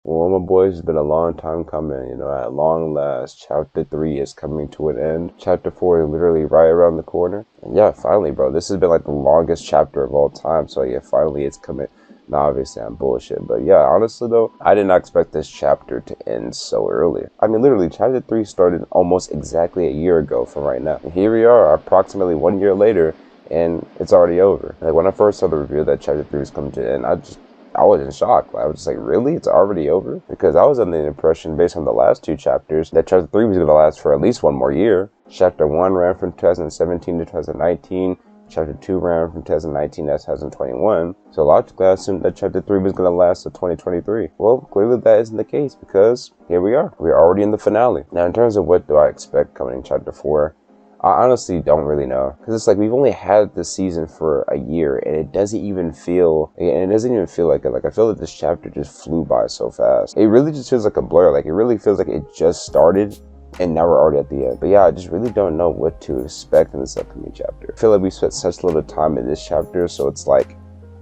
Well, my boys, it's been a long time coming. At long last, Chapter 3 is coming to an end. Chapter 4 is literally right around the corner. And yeah, finally, bro, this has been like the longest chapter of all time. So yeah, finally it's coming. Now, obviously, I'm bullshit. But yeah, honestly, though, I did not expect this chapter to end so early. I mean, literally, Chapter 3 started almost exactly a year ago from right now. And here we are, approximately 1 year later, and it's already over. Like, when I first saw the review that Chapter 3 was coming to an end, I was in shock. I was just like, really? It's already over? Because I was under the impression, based on the last two chapters, that Chapter 3 was going to last for at least one more year. Chapter 1 ran from 2017 to 2019. Chapter 2 ran from 2019 to 2021. So logically, I assumed that Chapter 3 was going to last to 2023. Well, clearly that isn't the case, because here we are. We're already in the finale. Now, in terms of what do I expect coming in Chapter 4, I honestly don't really know, because it's like we've only had this season for a year, and it doesn't even feel like it. Like, I feel like this chapter just flew by so fast. It really just feels like a blur. Like, it really feels like it just started and now we're already at the end. But yeah, I just really don't know what to expect in this upcoming chapter. I feel like we spent such little time in this chapter, so it's like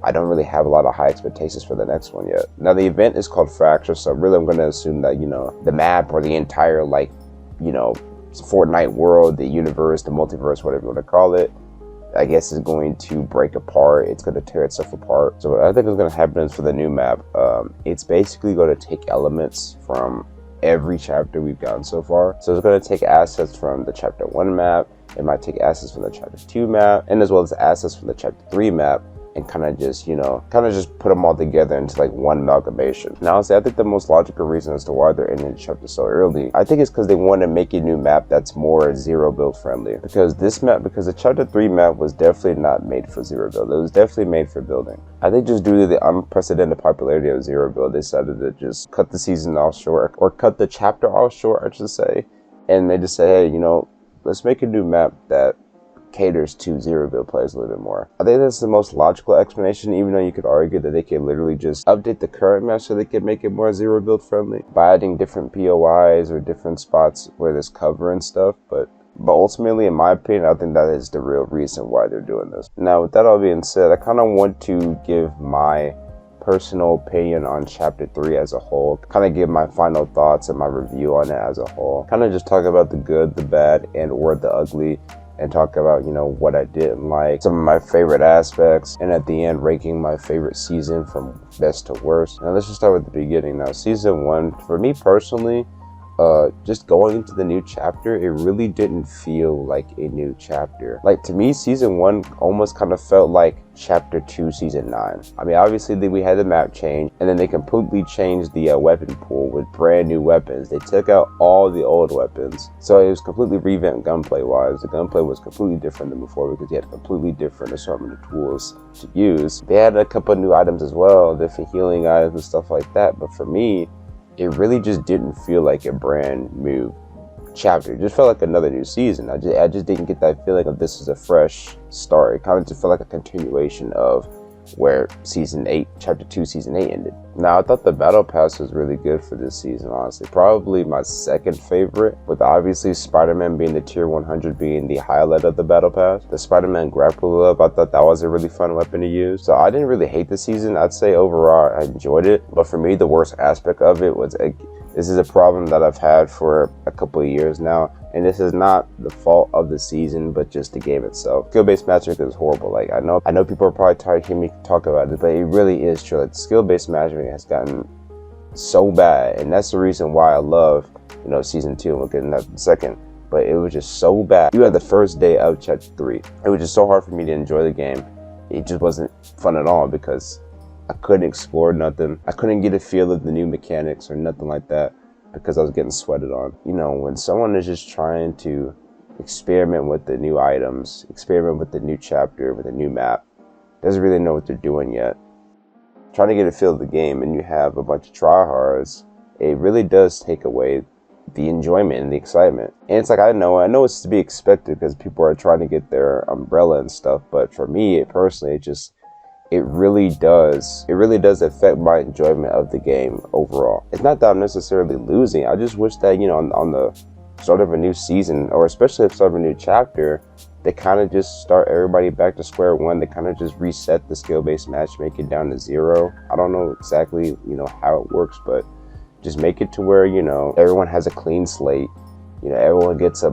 I don't really have a lot of high expectations for the next one yet. Now, the event is called Fracture, so really I'm going to assume that, the map or the entire, Fortnite world, the universe, the multiverse, whatever you want to call it, I guess is going to break apart. It's going to tear itself apart. So what I think is going to happen is for the new map, it's basically going to take elements from every chapter we've gotten so far. So it's going to take assets from the Chapter 1 map. It might take assets from the Chapter 2 map, and as well as assets from the Chapter 3 map, and kind of just put them all together into like one amalgamation. Now, honestly, I think the most logical reason as to why they're ending the chapter so early, I think it's because they want to make a new map that's more zero build friendly. Because the Chapter 3 map was definitely not made for zero build. It was definitely made for building. I think just due to the unprecedented popularity of zero build, they decided to just cut the season off short, or cut the chapter off short, I should say. And they just say, hey, let's make a new map that caters to zero build players a little bit more. I think that's the most logical explanation, even though you could argue that they could literally just update the current map so they could make it more zero build friendly by adding different POIs or different spots where there's cover and stuff. But ultimately, in my opinion, I think that is the real reason why they're doing this. Now, with that all being said, I kind of want to give my personal opinion on Chapter 3 as a whole, kind of give my final thoughts and my review on it as a whole, kind of just talk about the good, the bad, and or the ugly, and talk about, what I didn't like, some of my favorite aspects, and at the end, ranking my favorite season from best to worst. Now, let's just start with the beginning. Now, Season 1, for me personally, just going into the new chapter, it really didn't feel like a new chapter. Like, to me, Season 1 almost kind of felt like Chapter 2, Season 9. I mean, obviously, we had the map change, and then they completely changed the weapon pool with brand new weapons. They took out all the old weapons. So it was completely revamped gunplay-wise. The gunplay was completely different than before because you had a completely different assortment of tools to use. They had a couple of new items as well, different healing items and stuff like that. But for me, it really just didn't feel like a brand new chapter. It just felt like another new season. I just didn't get that feeling of this is a fresh start. It kind of just felt like a continuation of where Chapter 2, Season 8 ended. Now, I thought the Battle Pass was really good for this season, honestly. Probably my second favorite, with obviously Spider-Man being the Tier 100 being the highlight of the Battle Pass. The Spider-Man grapple up, I thought that was a really fun weapon to use. So I didn't really hate the season. I'd say overall I enjoyed it. But for me, the worst aspect of it was, this is a problem that I've had for a couple of years now. And this is not the fault of the season, but just the game itself. Skill-based matchmaking is horrible. Like, I know people are probably tired of hearing me talk about it, but it really is true. Like, skill-based matchmaking has gotten so bad, and that's the reason why I love, Season 2, and we'll get into that in a second. But it was just so bad. Even at the first day of Chapter 3, it was just so hard for me to enjoy the game. It just wasn't fun at all because I couldn't explore nothing. I couldn't get a feel of the new mechanics or nothing like that, because I was getting sweated on. When someone is just trying to experiment with the new items, experiment with the new chapter, with a new map, doesn't really know what they're doing yet, trying to get a feel of the game, and you have a bunch of tryhards, it really does take away the enjoyment and the excitement. And it's like, I know it's to be expected because people are trying to get their umbrella and stuff, but for me, personally, it really does affect my enjoyment of the game overall. It's not that I'm necessarily losing. I just wish that, on the start of a new season, or especially at the start of a new chapter, they kind of just start everybody back to square one. They kind of just reset the skill-based matchmaking down to 0. I don't know exactly, how it works, but Just make it to where, you know, everyone has a clean slate. You know, everyone gets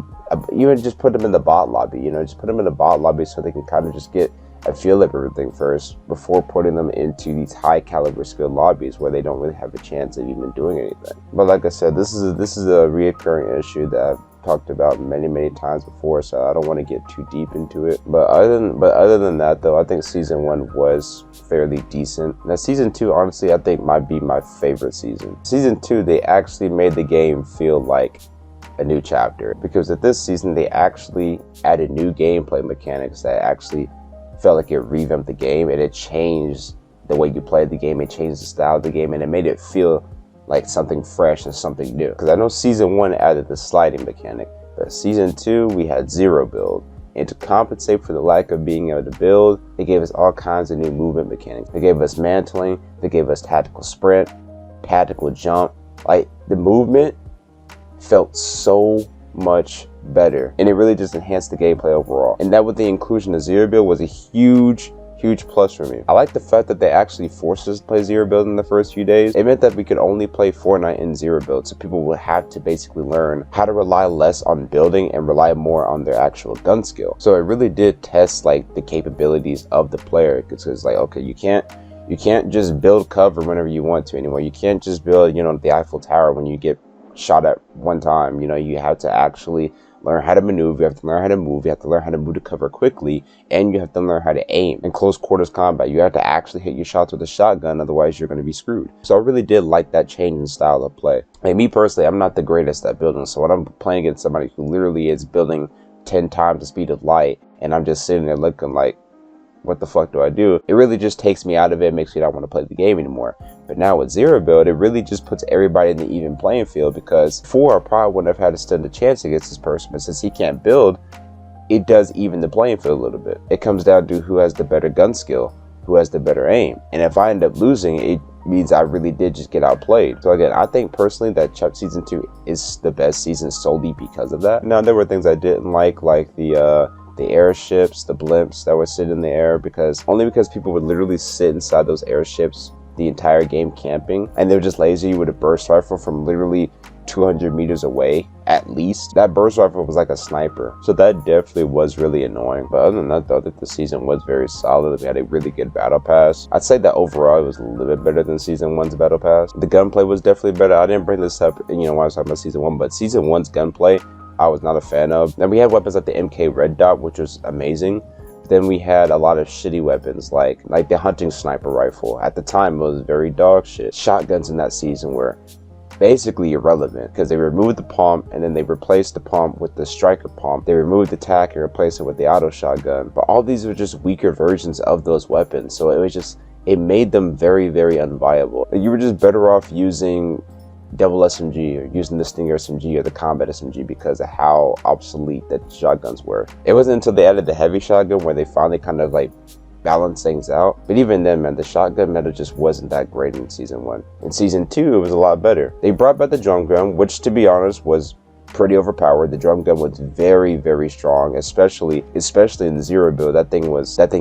even just put them in the bot lobby, you know, just put them in the bot lobby so they can kind of just get a feel of everything first before putting them into these high caliber skilled lobbies where they don't really have a chance of even doing anything. But like I said, this is a reoccurring issue that I've talked about many times before, so I don't want to get too deep into it. But other than that though, I think season 1 was fairly decent. Now season 2, honestly, I think might be my favorite season. Season 2, they actually made the game feel like a new chapter, because at this season they actually added new gameplay mechanics that actually felt like it revamped the game, and it changed the way you played the game, it changed the style of the game, and it made it feel like something fresh and something new. Because I know season 1 added the sliding mechanic, but season 2 we had zero build, and to compensate for the lack of being able to build, they gave us all kinds of new movement mechanics. They gave us mantling, they gave us tactical sprint, tactical jump. Like, the movement felt so much better, and it really just enhanced the gameplay overall. And that, with the inclusion of zero build, was a huge plus for me. I like the fact that they actually forced us to play zero build in the first few days. It meant that we could only play Fortnite in zero build, so people would have to basically learn how to rely less on building and rely more on their actual gun skill. So it really did test like the capabilities of the player, because it's like, okay, you can't just build cover whenever you want to anymore. You can't just build, you know, the Eiffel Tower when you get shot at one time. You know, you have to actually learn how to maneuver, you have to learn how to move, you have to learn how to move to cover quickly, and you have to learn how to aim. In close quarters combat, you have to actually hit your shots with a shotgun, otherwise you're going to be screwed. So I really did like that change in style of play. And me personally, I'm not the greatest at building, so when I'm playing against somebody who literally is building 10 times the speed of light, and I'm just sitting there looking like, what the fuck do I do? It really just takes me out of it, makes me not want to play the game anymore. But now with zero build, it really just puts everybody in the even playing field, because before I probably wouldn't have had to stand a chance against this person, but since he can't build, it does even the playing field a little bit. It comes down to who has the better gun skill, who has the better aim. And if I end up losing, it means I really did just get outplayed. So again, I think personally that season 2 is the best season solely because of that. Now, there were things I didn't like the airships, the blimps that would sit in the air, because people would literally sit inside those airships the entire game camping, and they would just laser you with a burst rifle from literally 200 meters away at least. That burst rifle was like a sniper, so that definitely was really annoying. But other than that though, I think the season was very solid. We had a really good battle pass. I'd say that overall it was a little bit better than season 1's battle pass. The gunplay was definitely better. I didn't bring this up, you know, when I was talking about season 1, but season 1's gunplay I was not a fan of. Then we had weapons like the MK Red Dot, which was amazing. Then we had a lot of shitty weapons like the hunting sniper rifle. At the time, it was very dog shit. Shotguns in that season were basically irrelevant, because they removed the pump and then they replaced the pump with the striker pump. They removed the tac and replaced it with the auto shotgun. But all these were just weaker versions of those weapons, so it made them very unviable. You were just better off using double SMG or using the Stinger SMG or the combat SMG because of how obsolete the shotguns were. It wasn't until they added the heavy shotgun where they finally kind of like balanced things out. But even then, man, the shotgun meta just wasn't that great in season 1. In season 2, it was a lot better. They brought back the drum gun, which to be honest was pretty overpowered. The drum gun was very strong, especially in zero build. That thing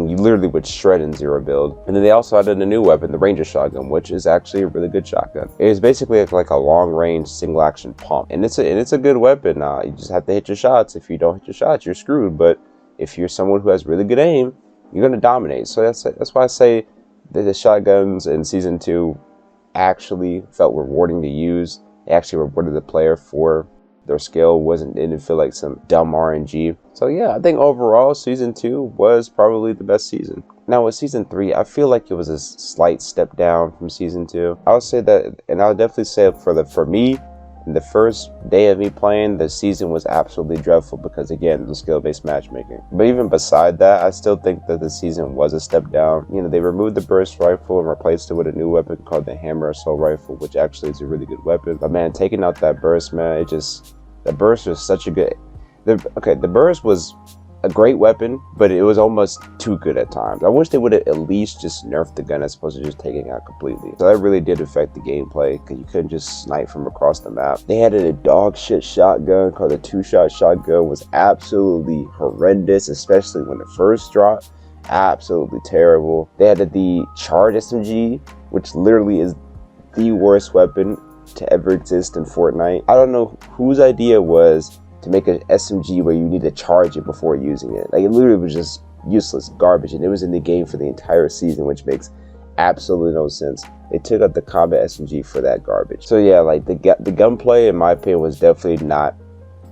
you literally would shred in zero build. And then they also added a new weapon, the Ranger shotgun, which is actually a really good shotgun. It is basically like a long range single action pump, and it's a good weapon. You just have to hit your shots. If you don't hit your shots, you're screwed. But if you're someone who has really good aim, you're gonna dominate. So that's why I say that the shotguns in season 2 actually felt rewarding to use. They actually rewarded the player for their skill. Didn't feel like some dumb RNG. So yeah, I think overall season 2 was probably the best season. Now with season 3, I feel like it was a slight step down from season 2. I would say that, and I would definitely say for me, the first day of me playing, the season was absolutely dreadful because again, the skill-based matchmaking. But even beside that, I still think that the season was a step down. You know, they removed the burst rifle and replaced it with a new weapon called the hammer assault rifle, which actually is a really good weapon. But man, taking out that burst, man, the burst was such a good... The burst was a great weapon, but it was almost too good at times. I wish they would have at least just nerfed the gun as opposed to just taking it out completely. So that really did affect the gameplay, because you couldn't just snipe from across the map. They had a dog shit shotgun called the 2-shot shotgun. Was absolutely horrendous, especially when it first dropped. Absolutely terrible. They had the charge SMG, which literally is the worst weapon to ever exist in Fortnite. I don't know whose idea it was to make an SMG where you need to charge it before using it. Like, it literally was just useless garbage, and it was in the game for the entire season, which makes absolutely no sense. They took out the combat SMG for that garbage. So yeah, like the gunplay, in my opinion, was definitely not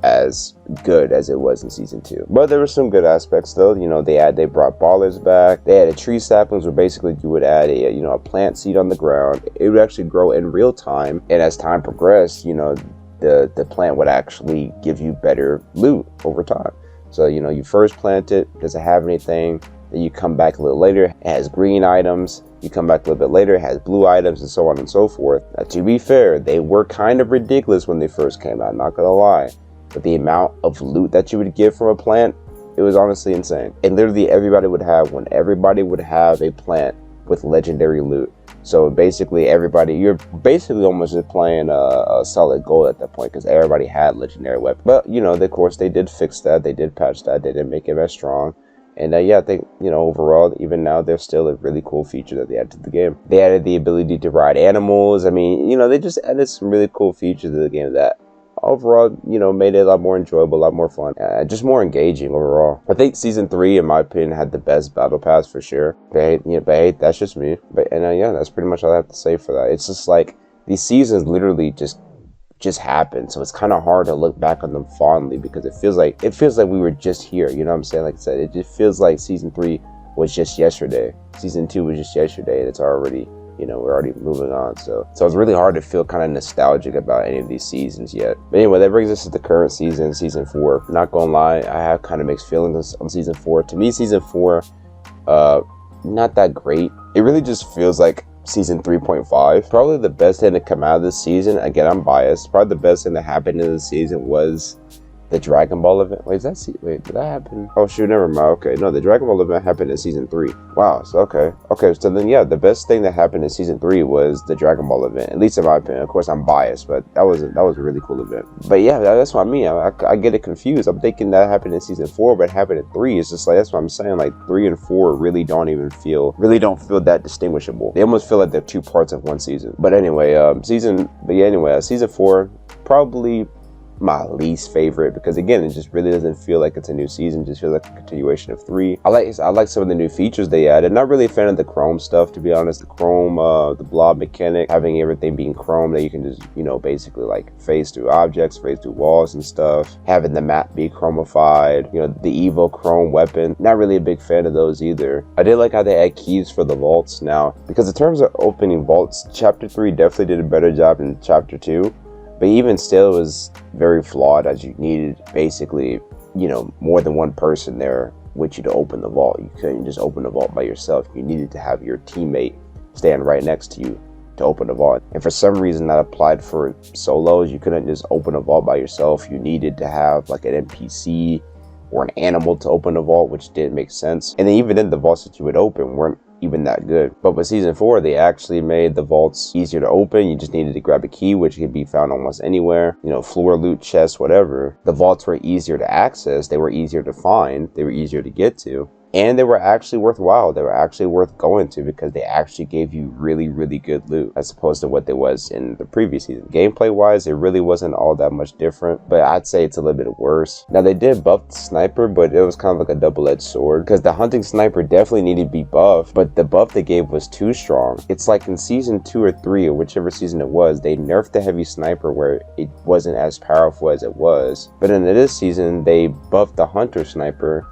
as good as it was in season 2, but there were some good aspects though. You know, they brought ballers back. They added tree saplings, where basically you would add a plant seed on the ground. It would actually grow in real time, and as time progressed, the plant would actually give you better loot over time. So, you first plant it, doesn't have anything, then you come back a little later, it has green items, you come back a little bit later, it has blue items, and so on and so forth. Now, to be fair, they were kind of ridiculous when they first came out, not gonna lie, but the amount of loot that you would get from a plant, it was honestly insane. And literally everybody would have a plant with legendary loot. So basically you're basically almost just playing a solid gold at that point, because everybody had legendary weapons. But of course they did fix that, they did patch that, they didn't make it as strong. And yeah, I think overall, even now, there's still a really cool feature that they added to the game. They added the ability to ride animals. I mean, they just added some really cool features to the game that overall, made it a lot more enjoyable, a lot more fun, just more engaging overall. I think season 3, in my opinion, had the best battle pass for sure. But hey, that's just me. But yeah, that's pretty much all I have to say for that. It's just like these seasons literally just happened, so it's kind of hard to look back on them fondly, because it feels like we were just here. You know what I'm saying? Like I said, it just feels like season 3 was just yesterday. Season 2 was just yesterday, and it's already, we're already moving on. So it's really hard to feel kind of nostalgic about any of these seasons yet. But anyway, that brings us to the current season, season 4. Not gonna lie, I have kind of mixed feelings on season 4. To me, season 4, not that great. It really just feels like season 3.5. Probably the best thing to come out of this season, again, I'm biased, probably the best thing that happened in the season was the Dragon Ball event. Wait, did that happen? Oh shoot, never mind. Okay, no, the Dragon Ball event happened in season 3. Wow, so okay, so then yeah, the best thing that happened in season 3 was the Dragon Ball event, at least in my opinion. Of course, I'm biased, but that was a really cool event. But yeah, that's what I mean. I get it confused. I'm thinking that happened in season 4, but it happened in 3. It's just like, that's what I'm saying. Like 3 and 4 really don't feel that distinguishable. They almost feel like they're 2 parts of one season. But anyway, season 4 probably my least favorite, because again, it just really doesn't feel like it's a new season. It just feels like a continuation of 3. I like some of the new features they added. Not really a fan of the chrome stuff, to be honest. The chrome, the blob mechanic, having everything being chrome, that you can just basically like phase through objects, phase through walls and stuff. Having the map be chromified, the Evo chrome weapon, not really a big fan of those either. I did like how they add keys for the vaults now, because in terms of opening vaults, chapter 3 definitely did a better job than chapter 2. But even still, it was very flawed, as you needed basically, more than one person there with you to open the vault. You couldn't just open the vault by yourself. You needed to have your teammate stand right next to you to open the vault. And for some reason that applied for solos. You couldn't just open a vault by yourself. You needed to have like an NPC or an animal to open the vault, which didn't make sense. And then even then, the vaults that you would open weren't even that good. But with season 4, they actually made the vaults easier to open. You just needed to grab a key, which could be found almost anywhere, floor loot, chests, whatever. The vaults were easier to access, they were easier to find, they were easier to get to. And they were actually worthwhile. They were actually worth going to, because they actually gave you really, really good loot, as opposed to what there was in the previous season. Gameplay wise, it really wasn't all that much different, but I'd say it's a little bit worse. Now, they did buff the sniper, but it was kind of like a double-edged sword, because the hunting sniper definitely needed to be buffed, but the buff they gave was too strong. It's like in season 2 or 3, or whichever season it was, they nerfed the heavy sniper where it wasn't as powerful as it was. But in this season, they buffed the hunter sniper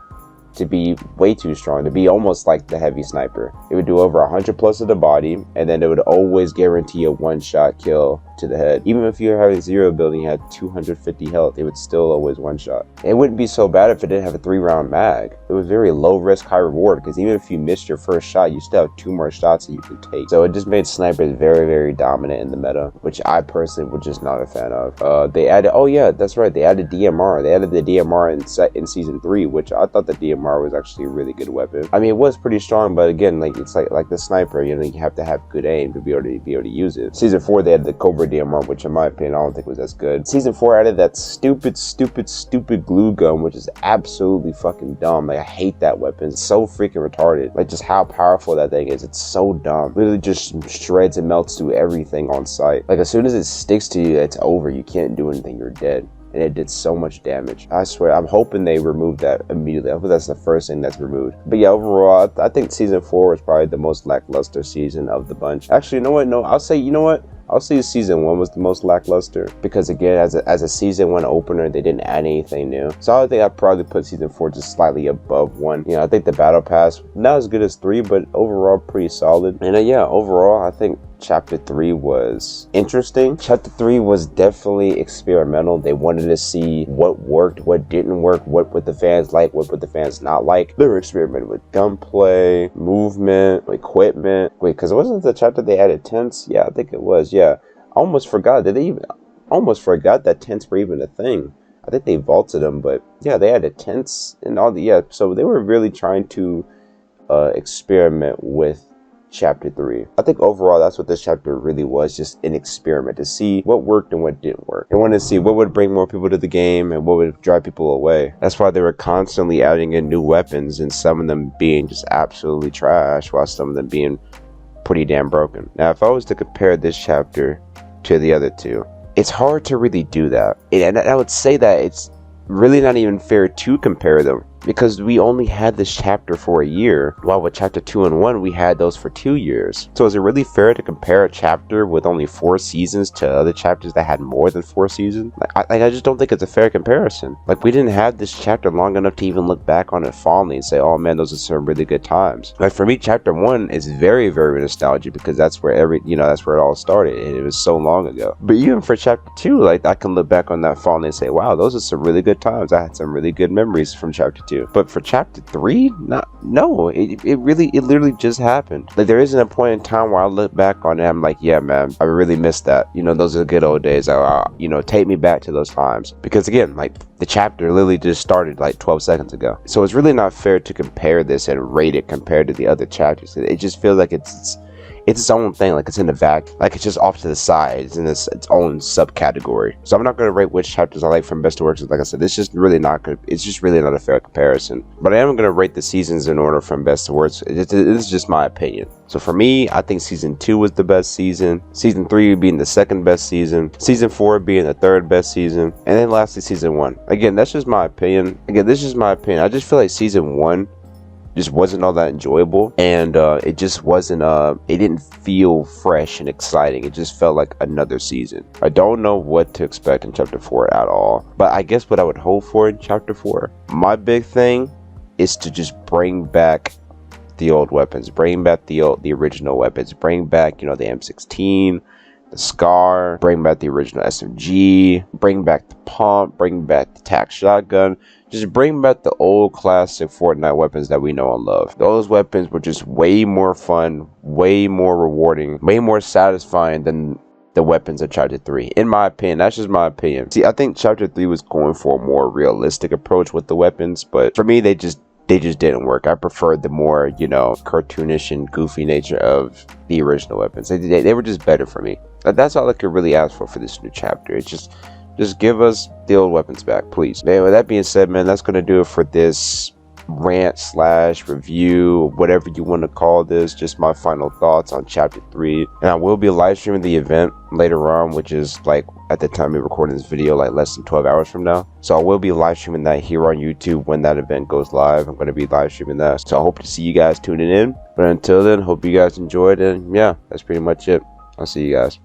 to be way too strong, to be almost like the heavy sniper. It would do over 100 plus to the body, and then it would always guarantee a one-shot kill to the head. Even if you're having 0 build and you had 250 health, it would still always one-shot. It wouldn't be so bad if it didn't have a 3-round mag. It was very low risk, high reward, because even if you missed your first shot, you still have 2 more shots that you can take. So it just made snipers very, very dominant in the meta, which I personally was just not a fan of. They added, oh yeah, that's right, they added DMR. They added the DMR in season 3, which I thought the DMR was actually a really good weapon. I mean, it was pretty strong, but again, like it's like the sniper, you have to have good aim to be able to use it. Season 4, they had the Cobra DMR, which in my opinion, I don't think was as good. Season 4 added that stupid glue gun, which is absolutely fucking dumb. Like, I hate that weapon. It's so freaking retarded. Like, just how powerful that thing is. It's so dumb. Literally just shreds and melts through everything on sight. Like, as soon as it sticks to you, it's over. You can't do anything. You're dead. And it did so much damage. I swear, I'm hoping they remove that immediately. I hope that's the first thing that's removed. But yeah, overall, I think season 4 was probably the most lackluster season of the bunch. Actually, you know what? No, I'll say, you know what? I'll say season 1 was the most lackluster, because again, as a season 1 opener, they didn't add anything new. So I think I'd probably put season 4 just slightly above 1. You know, I think the battle pass, not as good as 3, but overall pretty solid. And yeah, overall, I think chapter 3 was interesting. Chapter 3 was definitely experimental. They wanted to see what worked, what didn't work, what would the fans like, what would the fans not like. They were experimenting with gunplay, movement, equipment. Wait, because it wasn't the chapter they added tents? Yeah, I think it was. Yeah, I almost forgot. Almost forgot that tents were even a thing. I think they vaulted them, but yeah, they added tents and all the, yeah. So they were really trying to experiment with chapter 3. I think overall that's what this chapter really was, just an experiment to see what worked and what didn't work. They wanted to see what would bring more people to the game and what would drive people away. That's why they were constantly adding in new weapons, and some of them being just absolutely trash while some of them being pretty damn broken. Now, if I was to compare this chapter to the other two, it's hard to really do that. And I would say that it's really not even fair to compare them, because we only had this chapter for a year, while with chapter 2 and 1 we had those for 2 years. So is it really fair to compare a chapter with only 4 seasons to other chapters that had more than 4 seasons? I just don't think it's a fair comparison. Like, we didn't have this chapter long enough to even look back on it fondly and say, oh man, those are some really good times. Like, for me, chapter 1 is very, very nostalgic, because that's where that's where it all started, and it was so long ago. But even for chapter 2, like, I can look back on that fondly and say, wow, those are some really good times. I had some really good memories from chapter 2. But for chapter 3, it literally just happened. Like, there isn't a point in time where I look back on it, I'm like, yeah man, I really missed that. Those are the good old days. Take me back to those times. Because again, like, the chapter literally just started like 12 seconds ago. So it's really not fair to compare this and rate it compared to the other chapters. It just feels like it's its own thing, like it's in the vacuum, like it's just off to the side. It's in its own subcategory. So I'm not going to rate which chapters I like from best to worst. Like I said, it's just really not good. It's just really not a fair comparison. But I am going to rate the seasons in order from best to worst. This is just my opinion. So for me, I think season 2 was the best season, season 3 being the second best season, season 4 being the third best season, and then lastly season 1. Again, that's just my opinion. I just feel like season 1 just wasn't all that enjoyable, and it just wasn't it didn't feel fresh and exciting. It just felt like another season. I don't know what to expect in chapter 4 at all, but I guess what I would hope for in chapter 4, my big thing is to just bring back the old weapons, bring back the original weapons, bring back the M16, the SCAR, bring back the original SMG, bring back the pump, bring back the tac shotgun. Just bring back the old classic Fortnite weapons that we know and love. Those weapons were just way more fun, way more rewarding, way more satisfying than the weapons of chapter 3. In my opinion, that's just my opinion. See, I think chapter 3 was going for a more realistic approach with the weapons, but for me, they just didn't work. I preferred the more, cartoonish and goofy nature of the original weapons. They were just better for me. That's all I could really ask for this new chapter. It's just give us the old weapons back, please. Man, with that being said, man, that's going to do it for this rant / review, whatever you want to call this. Just my final thoughts on chapter 3. And I will be live streaming the event later on, which is like at the time of recording this video, like less than 12 hours from now. So I will be live streaming that here on YouTube when that event goes live. I'm going to be live streaming that. So I hope to see you guys tuning in. But until then, hope you guys enjoyed, and yeah, that's pretty much it. I'll see you guys.